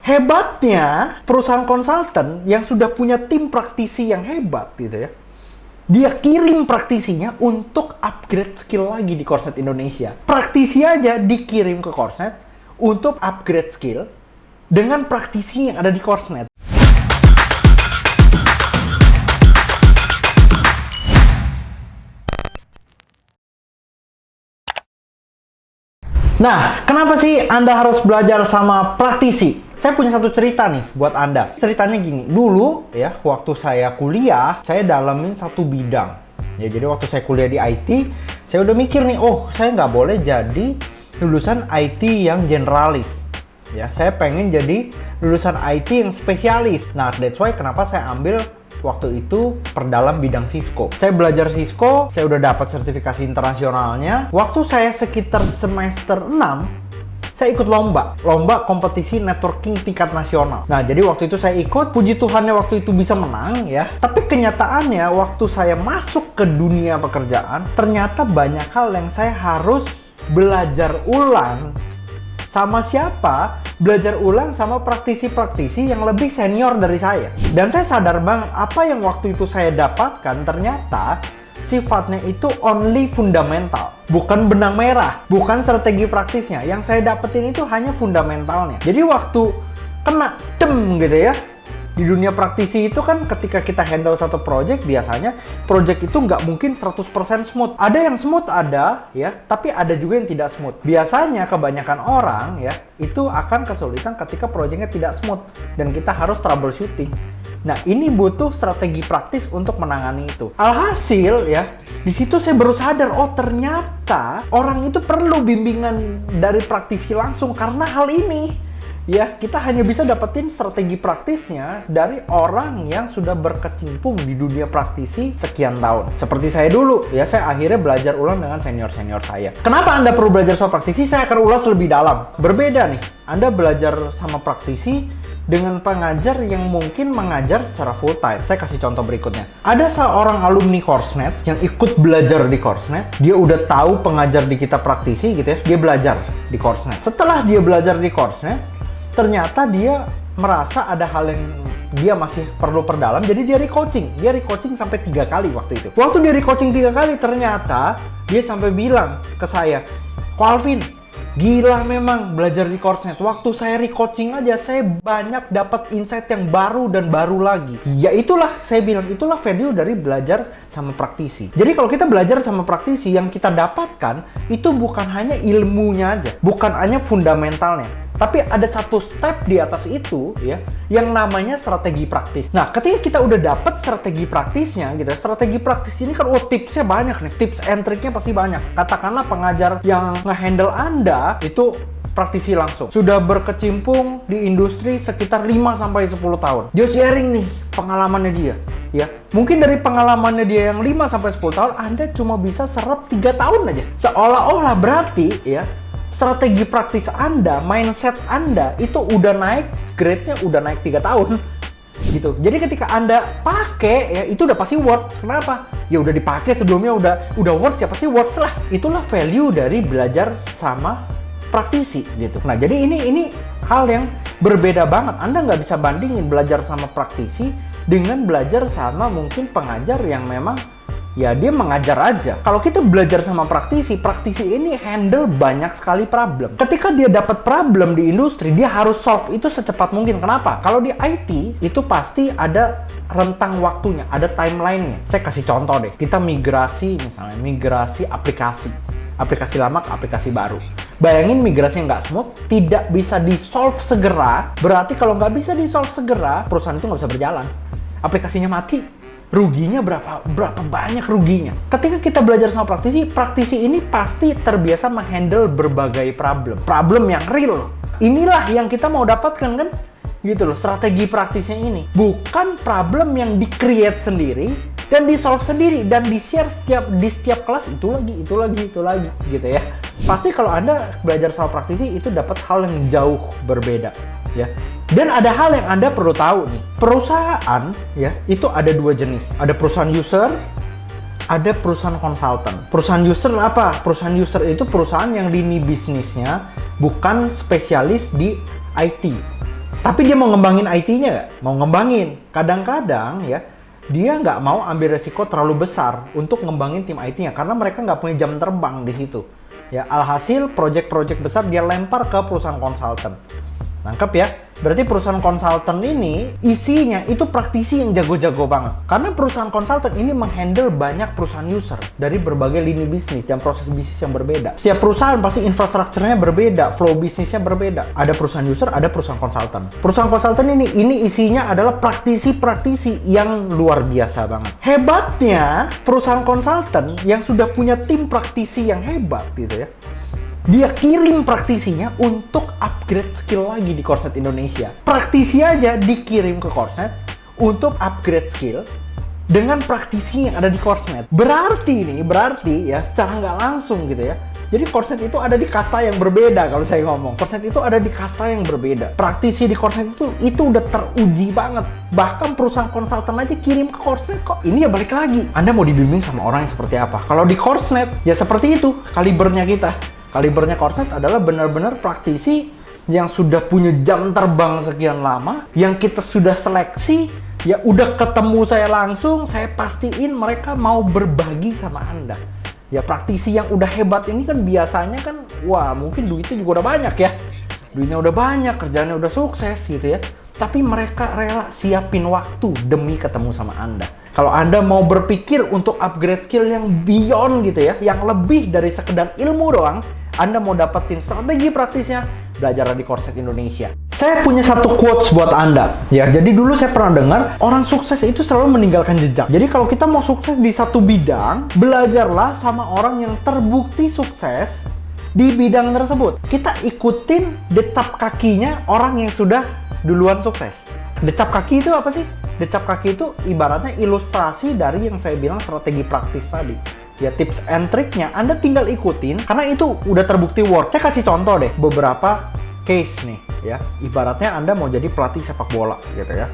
Hebatnya perusahaan konsultan yang sudah punya tim praktisi yang hebat gitu ya, dia kirim praktisinya untuk upgrade skill lagi di Coursenet Indonesia. Praktisi aja dikirim ke Coursenet untuk upgrade skill dengan praktisi yang ada di Coursenet. Nah, kenapa sih Anda harus belajar sama praktisi? Saya punya satu cerita nih buat Anda. Ceritanya gini, dulu ya waktu saya kuliah, saya dalamin satu bidang. Ya, jadi waktu saya kuliah di IT, saya udah mikir nih, oh saya nggak boleh jadi lulusan IT yang generalis. Ya, saya pengen jadi lulusan IT yang spesialis. Nah, that's why kenapa saya ambil waktu itu perdalam bidang Cisco. Saya belajar Cisco, saya udah dapat sertifikasi internasionalnya. Waktu saya sekitar semester 6, saya ikut lomba kompetisi networking tingkat nasional. Nah, jadi waktu itu saya ikut, puji Tuhannya waktu itu bisa menang ya. Tapi kenyataannya waktu saya masuk ke dunia pekerjaan, ternyata banyak hal yang saya harus belajar ulang. Sama siapa? Belajar ulang sama praktisi-praktisi yang lebih senior dari saya. Dan saya sadar banget apa yang waktu itu saya dapatkan ternyata sifatnya itu only fundamental. Bukan benang merah, bukan strategi praktisnya. Yang saya dapetin itu hanya fundamentalnya. Jadi waktu kena gitu ya, di dunia praktisi itu kan ketika kita handle satu project, biasanya project itu nggak mungkin 100% smooth. Ada yang smooth ada ya, tapi ada juga yang tidak smooth. Biasanya kebanyakan orang ya, itu akan kesulitan ketika projectnya tidak smooth dan kita harus troubleshooting. Nah, ini butuh strategi praktis untuk menangani itu. Alhasil ya, di situ saya baru sadar, oh ternyata orang itu perlu bimbingan dari praktisi langsung karena hal ini. Ya, kita hanya bisa dapetin strategi praktisnya dari orang yang sudah berkecimpung di dunia praktisi sekian tahun. Seperti saya dulu, ya saya akhirnya belajar ulang dengan senior-senior saya. Kenapa Anda perlu belajar soal praktisi? Saya akan ulas lebih dalam. Berbeda nih, Anda belajar sama praktisi dengan pengajar yang mungkin mengajar secara full time. Saya kasih contoh berikutnya. Ada seorang alumni Coursenet yang ikut belajar di Coursenet. Dia udah tahu pengajar di kita praktisi gitu ya. Dia belajar di Coursenet. Setelah dia belajar di Coursenet, ternyata dia merasa ada hal yang dia masih perlu perdalam, jadi dia re-coaching. Dia re-coaching sampai 3 kali waktu itu. Waktu dia re-coaching 3 kali, ternyata dia sampai bilang ke saya, "Ko Alvin, gila memang belajar di Coursenet. Waktu saya re-coaching aja, saya banyak dapat insight yang baru dan baru lagi." Ya itulah, saya bilang, itulah value dari belajar sama praktisi. Jadi kalau kita belajar sama praktisi, yang kita dapatkan itu bukan hanya ilmunya aja, bukan hanya fundamentalnya, tapi ada satu step di atas itu ya, yang namanya strategi praktis. Nah, ketika kita udah dapat strategi praktisnya gitu, strategi praktis ini kan tipsnya banyak nih, tips and triknya pasti banyak. Katakanlah pengajar yang nge-handle Anda itu praktisi langsung, sudah berkecimpung di industri sekitar 5-10 tahun. Dia sharing nih pengalamannya dia ya. Mungkin dari pengalamannya dia yang 5-10 tahun, Anda cuma bisa serap 3 tahun aja. Seolah-olah berarti ya, strategi praktis Anda, mindset Anda itu udah naik, grade-nya udah naik 3 tahun gitu. Jadi ketika Anda pakai ya, itu udah pasti worth. Kenapa? Ya udah dipakai sebelumnya, udah worth ya, pasti worth lah. Itulah value dari belajar sama praktisi gitu. Nah, jadi ini hal yang berbeda banget. Anda nggak bisa bandingin belajar sama praktisi dengan belajar sama mungkin pengajar yang memang ya dia mengajar aja. Kalau kita belajar sama praktisi ini handle banyak sekali problem. Ketika dia dapat problem di industri, dia harus solve itu secepat mungkin. Kenapa? Kalau di IT itu pasti ada rentang waktunya, ada timeline-nya. Saya kasih contoh deh. Kita migrasi aplikasi lama ke aplikasi baru. Bayangin migrasinya nggak smooth, tidak bisa di-solve segera. Berarti kalau nggak bisa di-solve segera, perusahaan itu nggak bisa berjalan. Aplikasinya mati, ruginya berapa banyak ruginya. Ketika kita belajar sama praktisi ini pasti terbiasa menghandle berbagai problem yang real. Inilah yang kita mau dapatkan kan, gitu loh. Strategi praktisnya ini bukan problem yang di-create sendiri dan di-solve sendiri dan di-share di setiap kelas, itu lagi gitu ya. Pasti kalau Anda belajar sama praktisi itu dapat hal yang jauh berbeda ya. Dan ada hal yang Anda perlu tahu nih. Perusahaan ya, itu ada 2 jenis. Ada perusahaan user, ada perusahaan konsultan. Perusahaan user apa? Perusahaan user itu perusahaan yang lini bisnisnya bukan spesialis di IT. Tapi dia mau ngembangin IT-nya nggak? Mau ngembangin. Kadang-kadang ya, dia nggak mau ambil resiko terlalu besar untuk ngembangin tim IT-nya. Karena mereka nggak punya jam terbang di situ. Ya, alhasil project-project besar dia lempar ke perusahaan konsultan. Nangkep ya? Berarti perusahaan konsultan ini isinya itu praktisi yang jago-jago banget. Karena perusahaan konsultan ini menghandle banyak perusahaan user dari berbagai lini bisnis dan proses bisnis yang berbeda. Setiap perusahaan pasti infrastrukturnya berbeda, flow bisnisnya berbeda. Ada perusahaan user, ada perusahaan konsultan. Perusahaan konsultan ini isinya adalah praktisi-praktisi yang luar biasa banget. Hebatnya perusahaan konsultan yang sudah punya tim praktisi yang hebat gitu ya. Dia kirim praktisinya untuk upgrade skill lagi di Coursenet Indonesia. Praktisi aja dikirim ke Coursenet untuk upgrade skill dengan praktisi yang ada di Coursenet. Berarti ya secara nggak langsung gitu ya. Jadi Coursenet itu ada di kasta yang berbeda kalau saya ngomong. Coursenet itu ada di kasta yang berbeda. Praktisi di Coursenet itu udah teruji banget. Bahkan perusahaan konsultan aja kirim ke Coursenet kok. Ini ya balik lagi. Anda mau dibimbing sama orang yang seperti apa? Kalau di Coursenet ya seperti itu kalibernya kita. Kalibernya Coursenet adalah benar-benar praktisi yang sudah punya jam terbang sekian lama, yang kita sudah seleksi, ya udah ketemu saya langsung, saya pastiin mereka mau berbagi sama Anda. Ya praktisi yang udah hebat ini kan biasanya kan, wah mungkin duitnya juga udah banyak ya. Duitnya udah banyak, kerjaannya udah sukses gitu ya. Tapi mereka rela siapin waktu demi ketemu sama Anda. Kalau Anda mau berpikir untuk upgrade skill yang beyond gitu ya, yang lebih dari sekedar ilmu doang, Anda mau dapetin strategi praktisnya, belajar di Coursenet Indonesia. Saya punya satu quotes buat Anda. Ya, jadi dulu saya pernah dengar, orang sukses itu selalu meninggalkan jejak. Jadi kalau kita mau sukses di satu bidang, belajarlah sama orang yang terbukti sukses di bidang tersebut. Kita ikutin decap kakinya orang yang sudah duluan sukses. Decap kaki itu apa sih? Decap kaki itu ibaratnya ilustrasi dari yang saya bilang strategi praktis tadi. Ya tips and triknya Anda tinggal ikutin karena itu udah terbukti work. Saya kasih contoh deh beberapa case nih ya. Ibaratnya Anda mau jadi pelatih sepak bola gitu ya.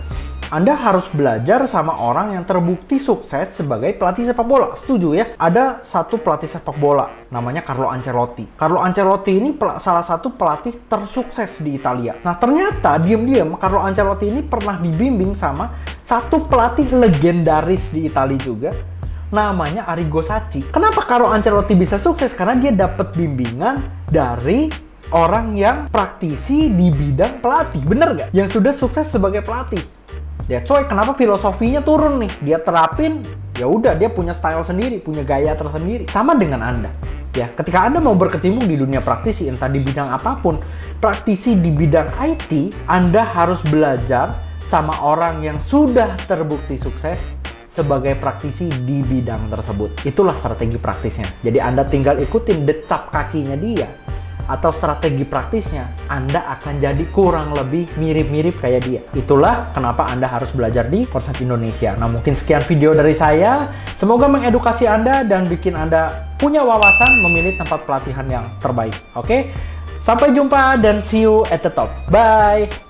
Anda harus belajar sama orang yang terbukti sukses sebagai pelatih sepak bola. Setuju ya? Ada satu pelatih sepak bola namanya Carlo Ancelotti. Carlo Ancelotti ini salah satu pelatih tersukses di Italia. Nah ternyata diam-diam Carlo Ancelotti ini pernah dibimbing sama satu pelatih legendaris di Italia juga, namanya Arrigo Sacchi. Kenapa Carlo Ancelotti bisa sukses? Karena dia dapat bimbingan dari orang yang praktisi di bidang pelatih. Bener nggak? Yang sudah sukses sebagai pelatih. Ya coy, kenapa filosofinya turun nih? Dia terapin, ya udah dia punya style sendiri, punya gaya tersendiri. Sama dengan Anda. Ya, ketika Anda mau berkecimpung di dunia praktisi, entah di bidang apapun, praktisi di bidang IT, Anda harus belajar sama orang yang sudah terbukti sukses sebagai praktisi di bidang tersebut. Itulah strategi praktisnya. Jadi Anda tinggal ikutin decap kakinya dia atau strategi praktisnya, Anda akan jadi kurang lebih mirip-mirip kayak dia. Itulah kenapa Anda harus belajar di Coursenet Indonesia. Nah, mungkin sekian video dari saya. Semoga mengedukasi Anda dan bikin Anda punya wawasan memilih tempat pelatihan yang terbaik. Oke? Sampai jumpa dan see you at the top. Bye!